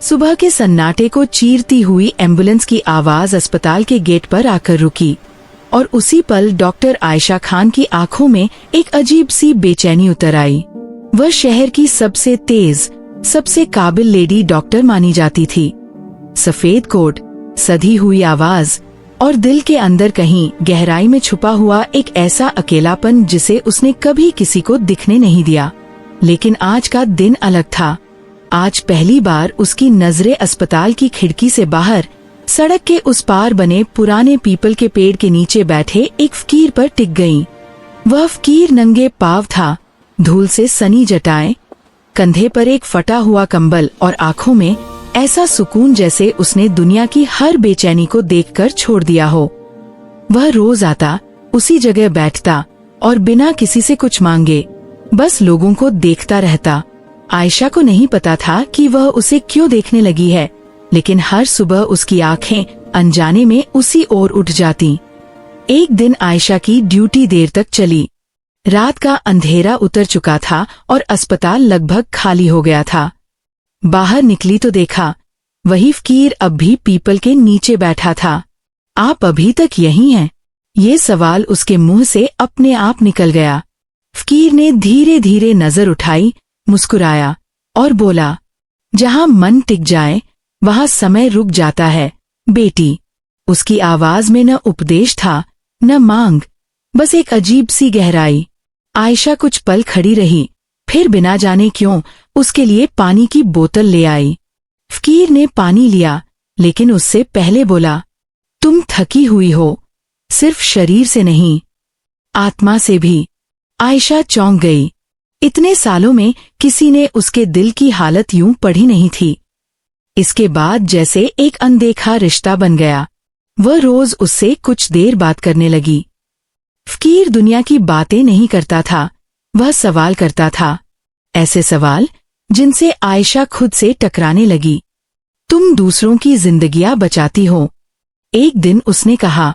सुबह के सन्नाटे को चीरती हुई एम्बुलेंस की आवाज अस्पताल के गेट पर आकर रुकी और उसी पल डॉक्टर आयशा खान की आंखों में एक अजीब सी बेचैनी उतर आई। वह शहर की सबसे तेज, सबसे काबिल लेडी डॉक्टर मानी जाती थी। सफेद कोट, सधी हुई आवाज और दिल के अंदर कहीं गहराई में छुपा हुआ एक ऐसा अकेलापन जिसे उसने कभी किसी को दिखने नहीं दिया। लेकिन आज का दिन अलग था। आज पहली बार उसकी नजरें अस्पताल की खिड़की से बाहर सड़क के उस पार बने पुराने पीपल के पेड़ के नीचे बैठे एक फकीर पर टिक गईं। वह फकीर नंगे पांव था, धूल से सनी जटाएं, कंधे पर एक फटा हुआ कंबल और आंखों में ऐसा सुकून जैसे उसने दुनिया की हर बेचैनी को देखकर छोड़ दिया हो। वह रोज आता, उसी जगह बैठता और बिना किसी से कुछ मांगे बस लोगों को देखता रहता। आयशा को नहीं पता था कि वह उसे क्यों देखने लगी है, लेकिन हर सुबह उसकी आंखें अनजाने में उसी ओर उठ जाती। एक दिन आयशा की ड्यूटी देर तक चली। रात का अंधेरा उतर चुका था और अस्पताल लगभग खाली हो गया था। बाहर निकली तो देखा वही फकीर अब भी पीपल के नीचे बैठा था। आप अभी तक यहीं हैं? ये सवाल उसके मुंह से अपने आप निकल गया। फकीर ने धीरे धीरे नजर उठाई, मुस्कुराया और बोला, जहां मन टिक जाए वहां समय रुक जाता है बेटी। उसकी आवाज में न उपदेश था न मांग, बस एक अजीब सी गहराई। आयशा कुछ पल खड़ी रही, फिर बिना जाने क्यों उसके लिए पानी की बोतल ले आई। फकीर ने पानी लिया, लेकिन उससे पहले बोला, तुम थकी हुई हो, सिर्फ शरीर से नहीं, आत्मा से भी। आयशा चौंक गई। इतने सालों में किसी ने उसके दिल की हालत यूं पढ़ी नहीं थी। इसके बाद जैसे एक अनदेखा रिश्ता बन गया। वह रोज उससे कुछ देर बात करने लगी। फकीर दुनिया की बातें नहीं करता था, वह सवाल करता था, ऐसे सवाल जिनसे आयशा खुद से टकराने लगी। तुम दूसरों की जिंदगियां बचाती हो, एक दिन उसने कहा,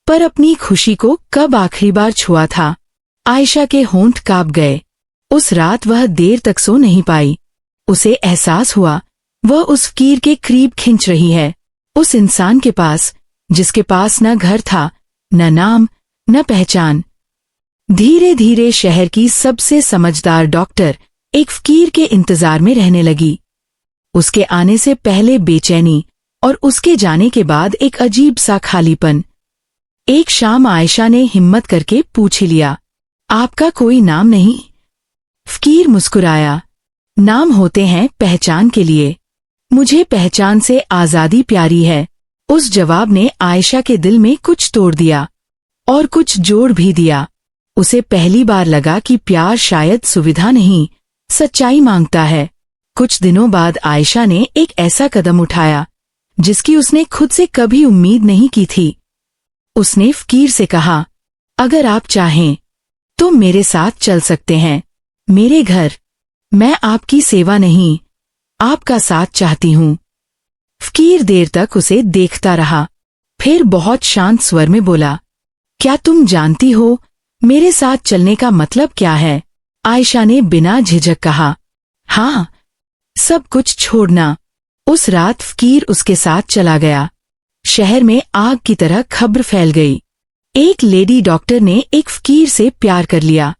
पर अपनी खुशी को कब आखिरी बार छुआ था? आयशा के होंठ कांप गए। उस रात वह देर तक सो नहीं पाई। उसे एहसास हुआ वह उस फकीर के करीब खिंच रही है, उस इंसान के पास जिसके पास न घर था, न नाम, न पहचान। धीरे धीरे शहर की सबसे समझदार डॉक्टर एक फकीर के इंतजार में रहने लगी। उसके आने से पहले बेचैनी और उसके जाने के बाद एक अजीब सा खालीपन। एक शाम आयशा ने हिम्मत करके पूछ लिया, आपका कोई नाम नहीं? फकीर मुस्कुराया, नाम होते हैं पहचान के लिए, मुझे पहचान से आजादी प्यारी है। उस जवाब ने आयशा के दिल में कुछ तोड़ दिया और कुछ जोड़ भी दिया। उसे पहली बार लगा कि प्यार शायद सुविधा नहीं, सच्चाई मांगता है। कुछ दिनों बाद आयशा ने एक ऐसा कदम उठाया जिसकी उसने खुद से कभी उम्मीद नहीं की थी। उसने फकीर से कहा, अगर आप चाहें तो मेरे साथ चल सकते हैं, मेरे घर। मैं आपकी सेवा नहीं, आपका साथ चाहती हूँ। फकीर देर तक उसे देखता रहा, फिर बहुत शांत स्वर में बोला, क्या तुम जानती हो मेरे साथ चलने का मतलब क्या है? आयशा ने बिना झिझक कहा, हाँ, सब कुछ छोड़ना। उस रात फकीर उसके साथ चला गया। शहर में आग की तरह खबर फैल गई। एक लेडी डॉक्टर ने एक फकीर से प्यार कर लिया।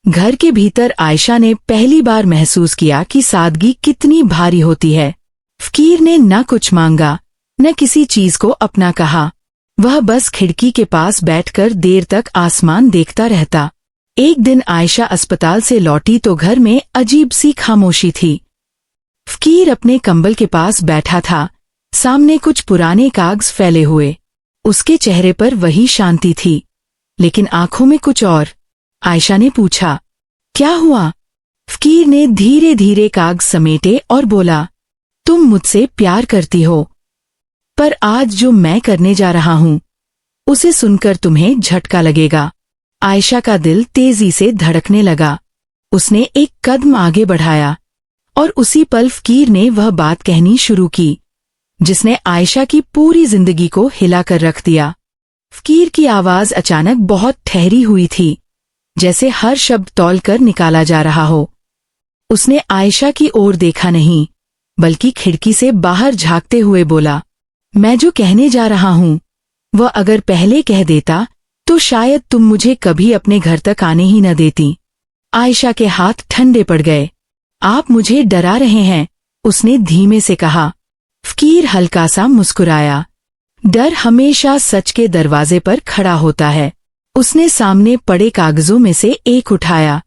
घर के भीतर आयशा ने पहली बार महसूस किया कि सादगी कितनी भारी होती है। फकीर ने न कुछ मांगा, न किसी चीज को अपना कहा। वह बस खिड़की के पास बैठकर देर तक आसमान देखता रहता। एक दिन आयशा अस्पताल से लौटी तो घर में अजीब सी खामोशी थी। फकीर अपने कंबल के पास बैठा था, सामने कुछ पुराने कागज फैले हुए। उसके चेहरे पर वही शांति थी, लेकिन आंखों में कुछ और। आयशा ने पूछा, क्या हुआ? फकीर ने धीरे धीरे कागज समेटे और बोला, तुम मुझसे प्यार करती हो, पर आज जो मैं करने जा रहा हूं उसे सुनकर तुम्हें झटका लगेगा। आयशा का दिल तेजी से धड़कने लगा। उसने एक कदम आगे बढ़ाया और उसी पल फकीर ने वह बात कहनी शुरू की जिसने आयशा की पूरी जिंदगी को हिलाकर रख दिया। फकीर की आवाज अचानक बहुत ठहरी हुई थी, जैसे हर शब्द तौल कर निकाला जा रहा हो। उसने आयशा की ओर देखा नहीं, बल्कि खिड़की से बाहर झांकते हुए बोला, मैं जो कहने जा रहा हूं वह अगर पहले कह देता तो शायद तुम मुझे कभी अपने घर तक आने ही न देती। आयशा के हाथ ठंडे पड़ गए। आप मुझे डरा रहे हैं, उसने धीमे से कहा। फकीर हल्का सा मुस्कुराया। डर हमेशा सच के दरवाजे पर खड़ा होता है। उसने सामने पड़े कागजों में से एक उठाया।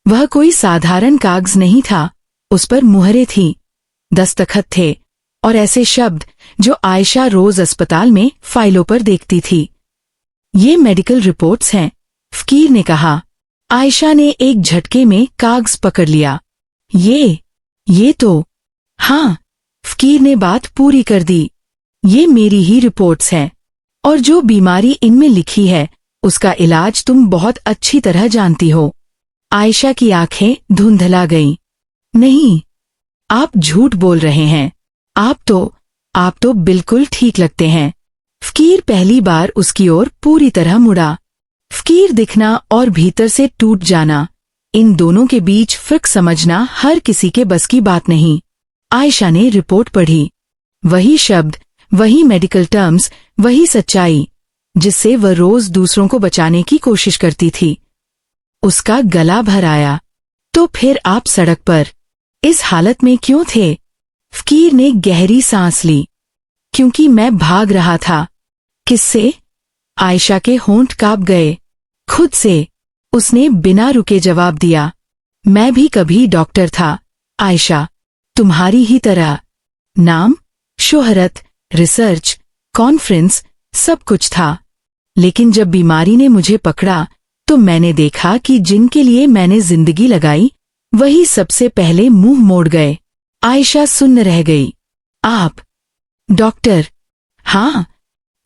वह कोई साधारण कागज नहीं था, उस पर मुहरें थीं, दस्तखत थे और ऐसे शब्द जो आयशा रोज अस्पताल में फाइलों पर देखती थी। ये मेडिकल रिपोर्ट्स हैं, फकीर ने कहा। आयशा ने एक झटके में कागज पकड़ लिया। ये तो। हाँ, फकीर ने बात पूरी कर दी। ये मेरी ही रिपोर्ट्स हैं और जो बीमारी इनमें लिखी है उसका इलाज तुम बहुत अच्छी तरह जानती हो। आयशा की आंखें धुंधला गईं। नहीं, आप झूठ बोल रहे हैं। आप तो बिल्कुल ठीक लगते हैं। फकीर पहली बार उसकी ओर पूरी तरह मुड़ा। फकीर दिखना और भीतर से टूट जाना, इन दोनों के बीच फर्क समझना हर किसी के बस की बात नहीं। आयशा ने रिपोर्ट पढ़ी। वही शब्द, वही मेडिकल टर्म्स, वही सच्चाई जिससे वह रोज दूसरों को बचाने की कोशिश करती थी। उसका गला भर आया। तो फिर आप सड़क पर इस हालत में क्यों थे? फकीर ने गहरी सांस ली। क्योंकि मैं भाग रहा था। किससे? आयशा के होंठ कांप गए। खुद से, उसने बिना रुके जवाब दिया। मैं भी कभी डॉक्टर था आयशा, तुम्हारी ही तरह। नाम, शोहरत, रिसर्च, कॉन्फ्रेंस, सब कुछ था। लेकिन जब बीमारी ने मुझे पकड़ा तो मैंने देखा कि जिनके लिए मैंने जिंदगी लगाई वही सबसे पहले मुंह मोड़ गए। आयशा सुन्न रह गई। आप डॉक्टर? हाँ।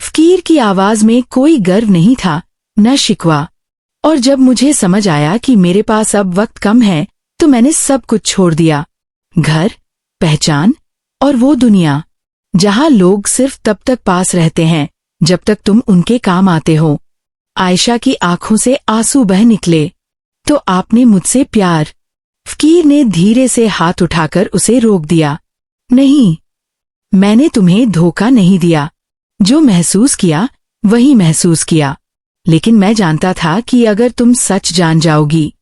फकीर की आवाज में कोई गर्व नहीं था, न शिकवा। और जब मुझे समझ आया कि मेरे पास अब वक्त कम है तो मैंने सब कुछ छोड़ दिया। घर, पहचान और वो दुनिया जहां लोग सिर्फ तब तक पास रहते हैं जब तक तुम उनके काम आते हो। आयशा की आंखों से आंसू बह निकले। तो आपने मुझसे प्यार? फकीर ने धीरे से हाथ उठाकर उसे रोक दिया। नहीं, मैंने तुम्हें धोखा नहीं दिया। जो महसूस किया वही महसूस किया। लेकिन मैं जानता था कि अगर तुम सच जान जाओगी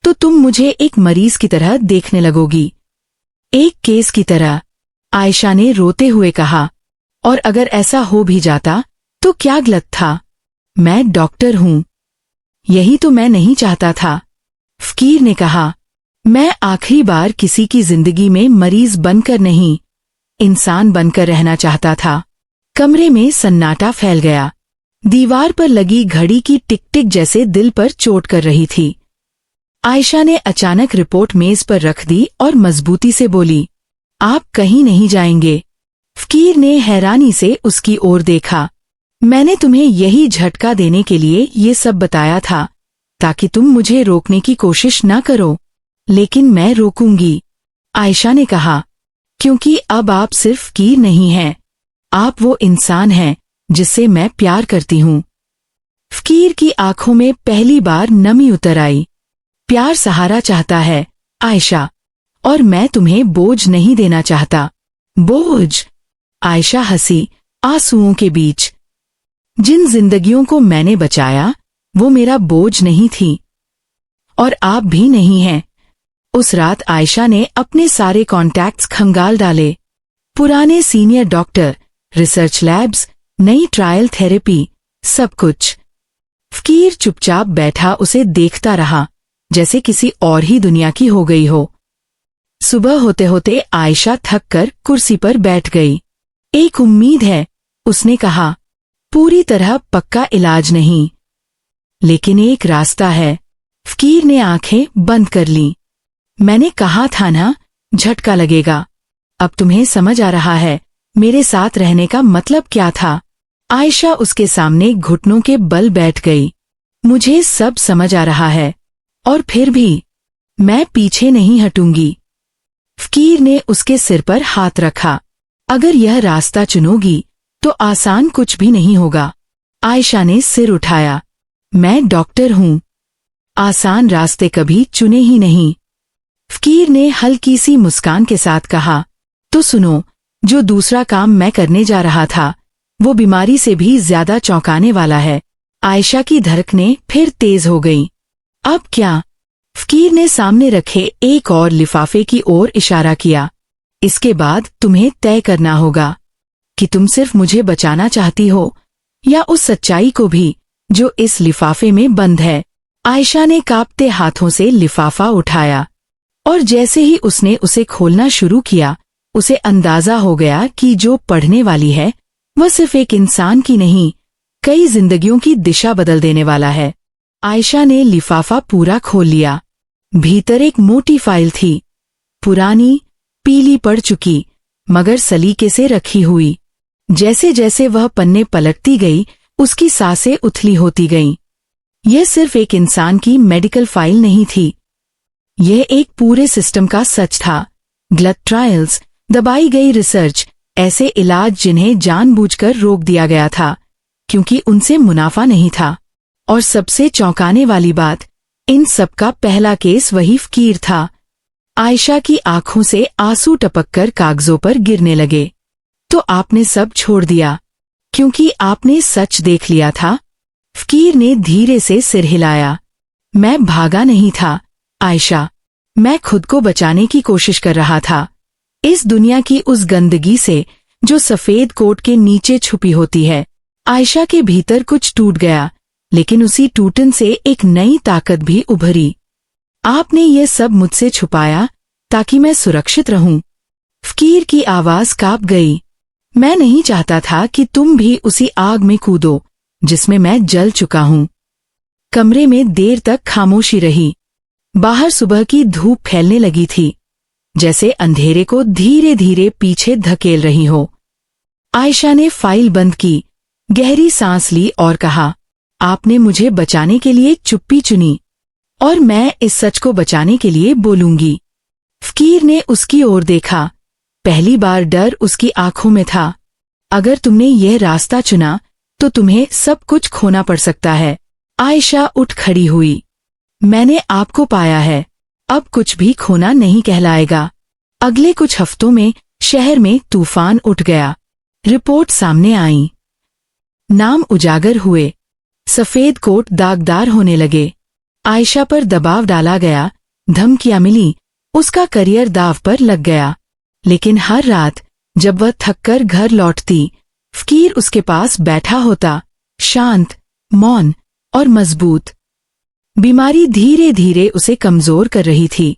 तो तुम मुझे एक मरीज की तरह देखने लगोगी, एक केस की तरह। आयशा ने रोते हुए कहा। और अगर ऐसा हो भी जाता तो क्या गलत था? मैं डॉक्टर हूं। यही तो मैं नहीं चाहता था, फकीर ने कहा। मैं आखिरी बार किसी की जिंदगी में मरीज बनकर नहीं, इंसान बनकर रहना चाहता था। कमरे में सन्नाटा फैल गया। दीवार पर लगी घड़ी की टिक टिक जैसे दिल पर चोट कर रही थी। आयशा ने अचानक रिपोर्ट मेज पर रख दी और मजबूती से बोली, आप कहीं नहीं जाएंगे। फकीर ने हैरानी से उसकी ओर देखा। मैंने तुम्हें यही झटका देने के लिए ये सब बताया था ताकि तुम मुझे रोकने की कोशिश न करो। लेकिन मैं रोकूंगी, आयशा ने कहा, क्योंकि अब आप सिर्फ फकीर नहीं हैं, आप वो इंसान हैं जिससे मैं प्यार करती हूं। फकीर की आंखों में पहली बार नमी उतर आई। प्यार सहारा चाहता है आयशा, और मैं तुम्हें बोझ नहीं देना चाहता। बोझ? आयशा हंसी, आंसुओं के बीच। जिन जिंदगियों को मैंने बचाया वो मेरा बोझ नहीं थी, और आप भी नहीं हैं। उस रात आयशा ने अपने सारे कॉन्टैक्ट्स खंगाल डाले। पुराने सीनियर डॉक्टर, रिसर्च लैब्स, नई ट्रायल थेरेपी, सब कुछ। फकीर चुपचाप बैठा उसे देखता रहा जैसे किसी और ही दुनिया की हो गई हो। सुबह होते होते आयशा थक कर कुर्सी पर बैठ गई। एक उम्मीद है, उसने कहा, पूरी तरह पक्का इलाज नहीं, लेकिन एक रास्ता है। फकीर ने आंखें बंद कर लीं। मैंने कहा था ना, झटका लगेगा। अब तुम्हें समझ आ रहा है मेरे साथ रहने का मतलब क्या था। आयशा उसके सामने घुटनों के बल बैठ गई। मुझे सब समझ आ रहा है, और फिर भी मैं पीछे नहीं हटूंगी। फकीर ने उसके सिर पर हाथ रखा। अगर यह रास्ता चुनोगी तो आसान कुछ भी नहीं होगा। आयशा ने सिर उठाया। मैं डॉक्टर हूं, आसान रास्ते कभी चुने ही नहीं। फकीर ने हल्की सी मुस्कान के साथ कहा, तो सुनो, जो दूसरा काम मैं करने जा रहा था वो बीमारी से भी ज्यादा चौंकाने वाला है। आयशा की धड़कनें फिर तेज हो गईं। अब क्या? फकीर ने सामने रखे एक और लिफाफे की ओर इशारा किया। इसके बाद तुम्हें तय करना होगा कि तुम सिर्फ मुझे बचाना चाहती हो या उस सच्चाई को भी जो इस लिफाफे में बंद है। आयशा ने कांपते हाथों से लिफाफा उठाया और जैसे ही उसने उसे खोलना शुरू किया, उसे अंदाजा हो गया कि जो पढ़ने वाली है वह सिर्फ एक इंसान की नहीं, कई जिंदगियों की दिशा बदल देने वाला है। आयशा ने लिफाफा पूरा खोल लिया। भीतर एक मोटी फाइल थी, पुरानी, पीली पड़ चुकी, मगर सलीके से रखी हुई। जैसे जैसे वह पन्ने पलटती गई, उसकी सांसें उथली होती गईं। यह सिर्फ एक इंसान की मेडिकल फाइल नहीं थी, यह एक पूरे सिस्टम का सच था। गलत ट्रायल्स, दबाई गई रिसर्च, ऐसे इलाज जिन्हें जानबूझकर रोक दिया गया था क्योंकि उनसे मुनाफा नहीं था। और सबसे चौंकाने वाली बात, इन सबका पहला केस वही फकीर था। आयशा की आंखों से आंसू टपककर कागजों पर गिरने लगे। तो आपने सब छोड़ दिया क्योंकि आपने सच देख लिया था? फकीर ने धीरे से सिर हिलाया। मैं भागा नहीं था आयशा, मैं खुद को बचाने की कोशिश कर रहा था, इस दुनिया की उस गंदगी से जो सफेद कोट के नीचे छुपी होती है। आयशा के भीतर कुछ टूट गया, लेकिन उसी टूटन से एक नई ताकत भी उभरी। आपने ये सब मुझसे छुपाया ताकि मैं सुरक्षित रहूं। फकीर की आवाज कांप गई। मैं नहीं चाहता था कि तुम भी उसी आग में कूदो जिसमें मैं जल चुका हूं। कमरे में देर तक खामोशी रही। बाहर सुबह की धूप फैलने लगी थी, जैसे अंधेरे को धीरे धीरे पीछे धकेल रही हो। आयशा ने फाइल बंद की, गहरी सांस ली और कहा, आपने मुझे बचाने के लिए चुप्पी चुनी और मैं इस सच को बचाने के लिए बोलूंगी। फकीर ने उसकी ओर देखा। पहली बार डर उसकी आंखों में था। अगर तुमने यह रास्ता चुना तो तुम्हें सब कुछ खोना पड़ सकता है। आयशा उठ खड़ी हुई। मैंने आपको पाया है, अब कुछ भी खोना नहीं कहलाएगा। अगले कुछ हफ्तों में शहर में तूफान उठ गया। रिपोर्ट सामने आई, नाम उजागर हुए, सफेद कोट दागदार होने लगे। आयशा पर दबाव डाला गया, धमकियां मिली, उसका करियर दाव पर लग गया। लेकिन हर रात जब वह थककर घर लौटती, फकीर उसके पास बैठा होता, शांत, मौन और मजबूत। बीमारी धीरे धीरे उसे कमजोर कर रही थी,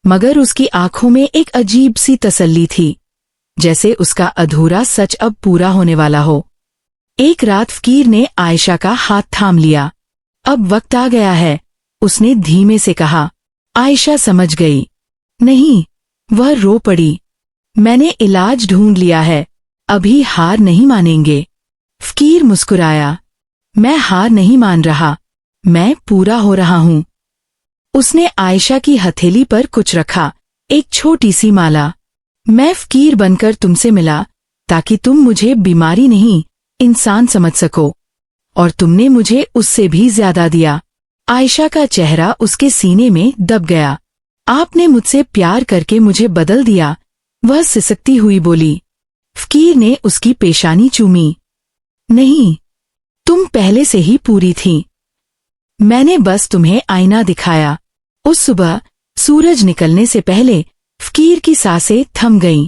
मगर उसकी आंखों में एक अजीब सी तसल्ली थी, जैसे उसका अधूरा सच अब पूरा होने वाला हो। एक रात फकीर ने आयशा का हाथ थाम लिया। अब वक्त आ गया है, उसने धीमे से कहा। आयशा समझ गई। नहीं, वह रो पड़ी। मैंने इलाज ढूंढ लिया है, अभी हार नहीं मानेंगे। फकीर मुस्कुराया। मैं हार नहीं मान रहा, मैं पूरा हो रहा हूं। उसने आयशा की हथेली पर कुछ रखा, एक छोटी सी माला। मैं फकीर बनकर तुमसे मिला ताकि तुम मुझे बीमारी नहीं, इंसान समझ सको, और तुमने मुझे उससे भी ज्यादा दिया। आयशा का चेहरा उसके सीने में दब गया। आपने मुझसे प्यार करके मुझे बदल दिया, वह सिसकती हुई बोली। फकीर ने उसकी पेशानी चूमी। नहीं, तुम पहले से ही पूरी थी, मैंने बस तुम्हें आईना दिखाया। उस सुबह सूरज निकलने से पहले फकीर की सांसें थम गईं।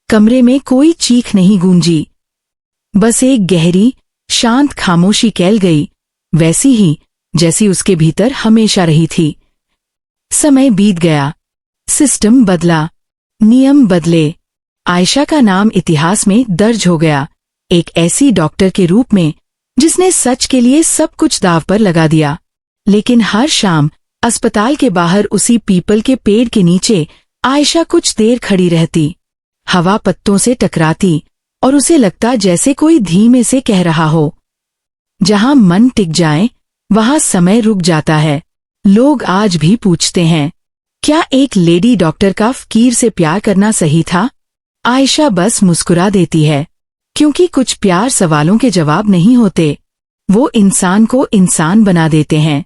कमरे में कोई चीख नहीं गूंजी, बस एक गहरी, शांत खामोशी कैल गई, वैसी ही जैसी उसके भीतर हमेशा रही थी। समय बीत गया, सिस्टम बदला, नियम बदले। आयशा का नाम इतिहास में दर्ज हो गया, एक ऐसी डॉक्टर के रूप में जिसने सच के लिए सब कुछ दांव पर लगा दिया। लेकिन हर शाम अस्पताल के बाहर उसी पीपल के पेड़ के नीचे आयशा कुछ देर खड़ी रहती। हवा पत्तों से टकराती और उसे लगता जैसे कोई धीमे से कह रहा हो, जहां मन टिक जाए वहां समय रुक जाता है। लोग आज भी पूछते हैं, क्या एक लेडी डॉक्टर का फकीर से प्यार करना सही था? आयशा बस मुस्कुरा देती है, क्योंकि कुछ प्यार सवालों के जवाब नहीं होते, वो इंसान को इंसान बना देते हैं।